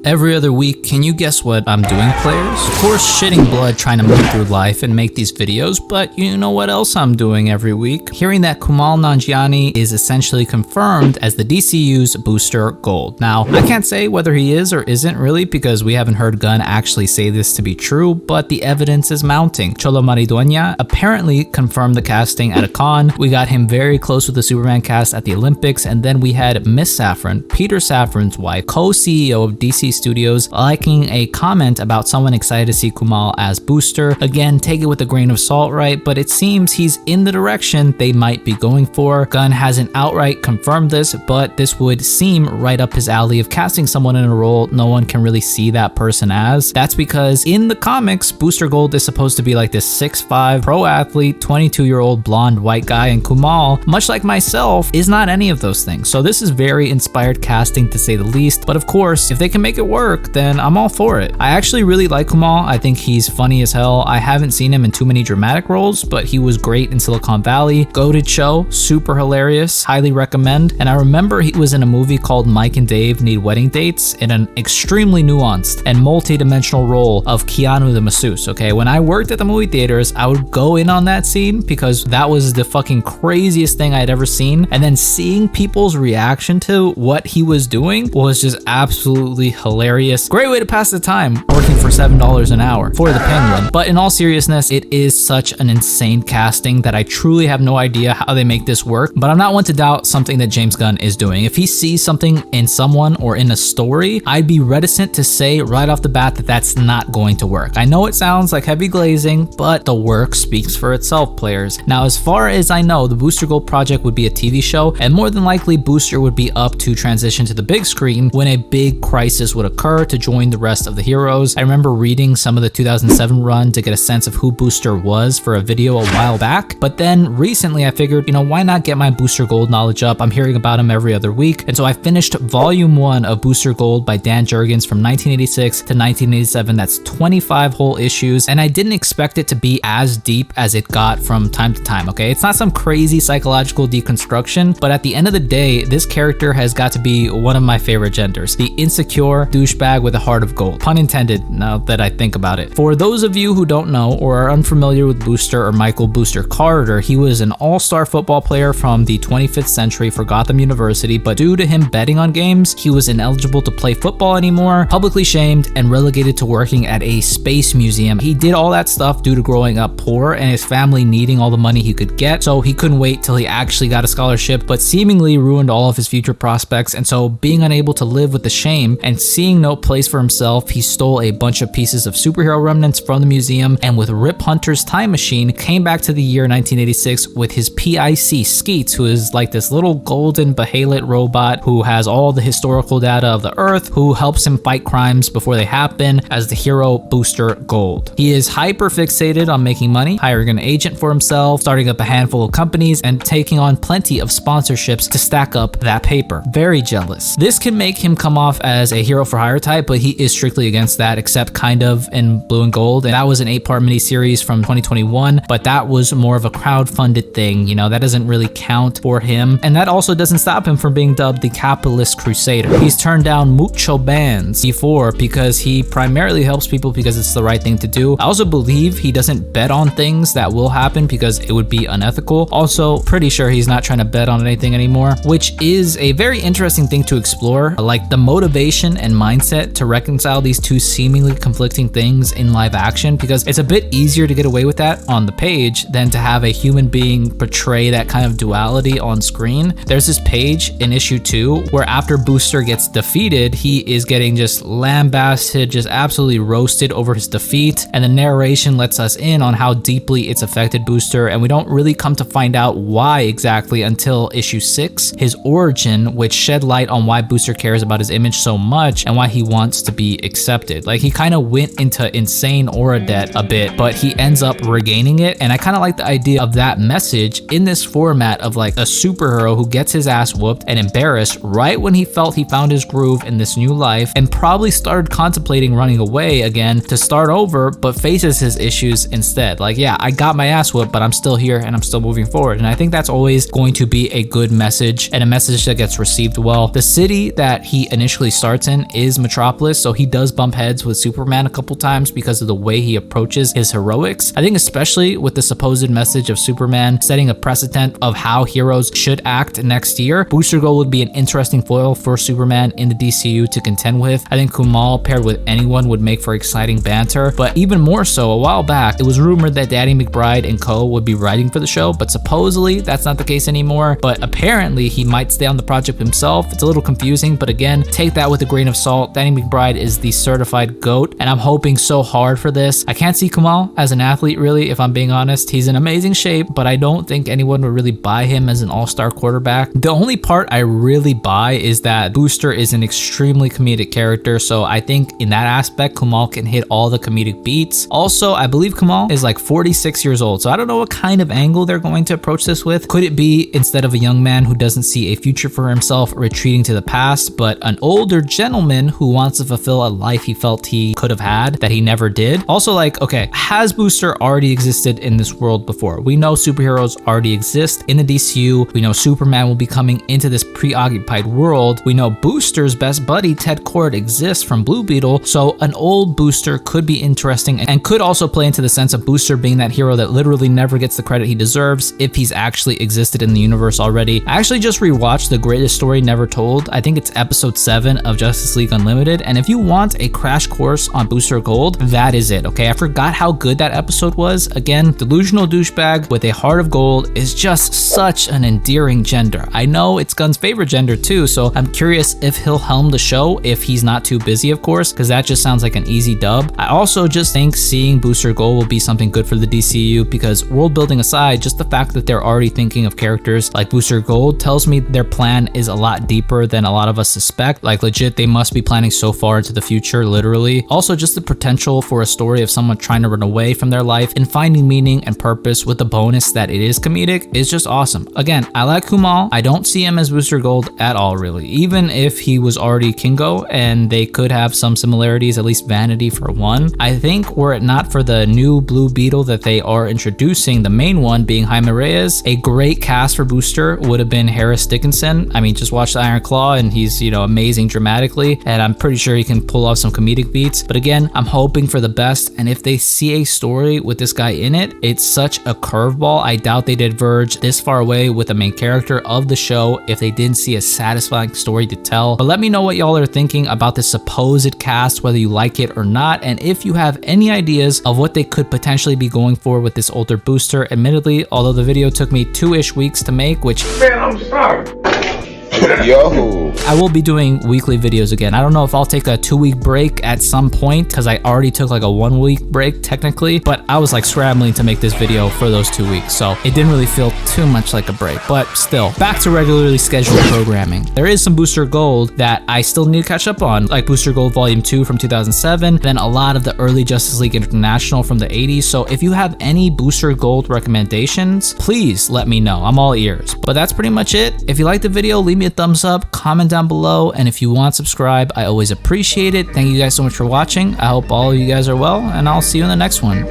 Every other week, can you guess what I'm doing, players? Of course, shitting blood trying to move through life and make these videos, but you know what else I'm doing every week? Hearing that Kumail Nanjiani is essentially confirmed as the DCU's Booster Gold. Now, I can't say whether he is or isn't really because we haven't heard Gunn actually say this to be true, but the evidence is mounting. Cholo Maridueña apparently confirmed the casting at a con. We got him very close with the Superman cast at the Olympics, and then we had Miss Saffron, Peter Safran's wife, co-CEO of DC Studios, liking a comment about someone excited to see Kumail as Booster. Again, take it with a grain of salt, right? But it seems he's in the direction they might be going for. Gunn hasn't outright confirmed this, but this would seem right up his alley of casting someone in a role no one can really see that person as. That's because in the comics, Booster Gold is supposed to be like this 6'5" pro athlete, 22-year-old blonde white guy, and Kumail, much like myself, is not any of those things. So this is very inspired casting to say the least, but of course, if they can make it work, then I'm all for it. I actually really like Kumail. I think he's funny as hell. I haven't seen him in too many dramatic roles, but he was great in Silicon Valley. Goated show, super hilarious, highly recommend. And I remember he was in a movie called Mike and Dave Need Wedding Dates in an extremely nuanced and multi-dimensional role of Keanu the masseuse, okay? When I worked at the movie theaters, I would go in on that scene because that was the fucking craziest thing I'd ever seen. And then seeing people's reaction to what he was doing was just absolutely hilarious. Great way to pass the time, working for $7 an hour for the Penguin. But in all seriousness, it is such an insane casting that I truly have no idea how they make this work. But I'm not one to doubt something that James Gunn is doing. If he sees something in someone or in a story, I'd be reticent to say right off the bat that that's not going to work. I know it sounds like heavy glazing, but the work speaks for itself, players. Now, as far as I know, the Booster Gold project would be a TV show, and more than likely Booster would be up to transition to the big screen when a big crisis would occur to join the rest of the heroes. I remember reading some of the 2007 run to get a sense of who Booster was for a video a while back, but then recently I figured, why not get my Booster Gold knowledge up? I'm hearing about him every other week, and so I finished volume 1 of Booster Gold by Dan Jurgens from 1986 to 1987. That's 25 whole issues, and I didn't expect it to be as deep as it got from time to time, okay? It's not some crazy psychological deconstruction, but at the end of the day, this character has got to be one of my favorite genders. The insecure douchebag with a heart of gold. Pun intended, now that I think about it. For those of you who don't know or are unfamiliar with Booster or Michael Booster Carter, he was an all-star football player from the 25th century for Gotham University, but due to him betting on games, he was ineligible to play football anymore, publicly shamed, and relegated to working at a space museum. He did all that stuff due to growing up poor and his family needing all the money he could get, so he couldn't wait till he actually got a scholarship, but seemingly ruined all of his future prospects. And so, being unable to live with the shame and seeing no place for himself, he stole a bunch of pieces of superhero remnants from the museum, and with Rip Hunter's time machine, came back to the year 1986 with his PIC Skeets, who is like this little golden Behelit robot who has all the historical data of the Earth, who helps him fight crimes before they happen as the hero Booster Gold. He is hyper fixated on making money, hiring an agent for himself, starting up a handful of companies, and taking on plenty of sponsorships to stack up that paper. Very jealous. This can make him come off as a hero for hire type, but he is strictly against that, except kind of in Blue and Gold, and that was an 8-part miniseries from 2021, but that was more of a crowd-funded thing, that doesn't really count for him, and that also doesn't stop him from being dubbed the capitalist crusader. He's turned down mucho bands before because he primarily helps people because it's the right thing to do. I also believe he doesn't bet on things that will happen because it would be unethical. Also, pretty sure he's not trying to bet on anything anymore, which is a very interesting thing to explore, like the motivation and mindset to reconcile these two seemingly conflicting things in live action, because it's a bit easier to get away with that on the page than to have a human being portray that kind of duality on screen. There's this page in issue 2 where after Booster gets defeated, he is getting just lambasted, just absolutely roasted over his defeat, and the narration lets us in on how deeply it's affected Booster, and we don't really come to find out why exactly until issue 6, his origin, which shed light on why Booster cares about his image so much and why he wants to be accepted. Like, he kind of went into insane aura debt a bit, but he ends up regaining it, and I kind of like the idea of that message in this format of like a superhero who gets his ass whooped and embarrassed right when he felt he found his groove in this new life and probably started contemplating running away again to start over, but faces his issues instead. Like, yeah, I got my ass whooped, but I'm still here and I'm still moving forward. And I think that's always going to be a good message and a message that gets received well. The city that he initially starts in is Metropolis, so he does bump heads with Superman a couple times because of the way he approaches his heroics. I think especially with the supposed message of Superman setting a precedent of how heroes should act next year, Booster Gold would be an interesting foil for Superman in the DCU to contend with. I think Kumal paired with anyone would make for exciting banter, but even more so, a while back, it was rumored that Danny McBride and co would be writing for the show, but supposedly that's not the case anymore. But apparently he might stay on the project himself. It's a little confusing, but again, take that with a grain of salt. Danny McBride is the certified GOAT, and I'm hoping so hard for this. I can't see Kumal as an athlete, really, if I'm being honest. He's in amazing shape, but I don't think anyone would really buy him as an all-star quarterback. The only part I really buy is that Booster is an extremely comedic character, so I think in that aspect, Kumal can hit all the comedic beats. Also, I believe Kumal is like 46 years old, so I don't know what kind of angle they're going to approach this with. Could it be, instead of a young man who doesn't see a future for himself retreating to the past, but an older gentleman who wants to fulfill a life he felt he could have had that he never did? Also, like, okay, has Booster already existed in this world before? We know superheroes already exist in the DCU. We know Superman will be coming into this preoccupied world. We know Booster's best buddy, Ted Kord, exists from Blue Beetle, so an old Booster could be interesting and could also play into the sense of Booster being that hero that literally never gets the credit he deserves if he's actually existed in the universe already. I actually just rewatched The Greatest Story Never Told. I think it's episode 7 of Justice League Unlimited, and if you want a crash course on Booster Gold, that is it, okay? I forgot how good that episode was. Again, delusional douchebag with a heart of gold is just such an endearing gender. I know it's Gunn's favorite gender too, so I'm curious if he'll helm the show if he's not too busy, of course, because that just sounds like an easy dub. I also just think seeing Booster Gold will be something good for the DCU because world building aside, just the fact that they're already thinking of characters like Booster Gold tells me their plan is a lot deeper than a lot of us suspect. Like legit, they must be planning so far into the future, literally. Also, just the potential for a story of someone trying to run away from their life and finding meaning and purpose with the bonus that it is comedic is just awesome. Again, I like Kumal. I don't see him as Booster Gold at all, really. Even if he was already Kingo and they could have some similarities, at least vanity for one. I think were it not for the new Blue Beetle that they are introducing, the main one being Jaime Reyes, a great cast for Booster would have been Harris Dickinson. I mean, just watch the Iron Claw and he's, you know, amazing dramatically, and I'm pretty sure he can pull off some comedic beats. But again, I'm hoping for the best, and if they see a story with this guy in it, it's such a curveball. I doubt they did verge this far away with the main character of the show if they didn't see a satisfying story to tell. But let me know what y'all are thinking about this supposed cast, whether you like it or not, and if you have any ideas of what they could potentially be going for with this older Booster. Admittedly, although the video took me 2-ish weeks to make, which, man, I'm sorry. Yo, I will be doing weekly videos again. I don't know if I'll take a 2-week break at some point because I already took like a 1-week break technically, but I was like scrambling to make this video for those 2 weeks, so it didn't really feel too much like a break. But still, back to regularly scheduled programming. There is some Booster Gold that I still need to catch up on, like Booster Gold Volume 2 from 2007, then a lot of the early Justice League International from the 80s. So if you have any Booster Gold recommendations, please let me know. I'm all ears. But that's pretty much it. If you liked the video, leave me a thumbs up, comment down below, and if you want, subscribe. I always appreciate it. Thank you guys so much for watching. I hope all of you guys are well, and I'll see you in the next one.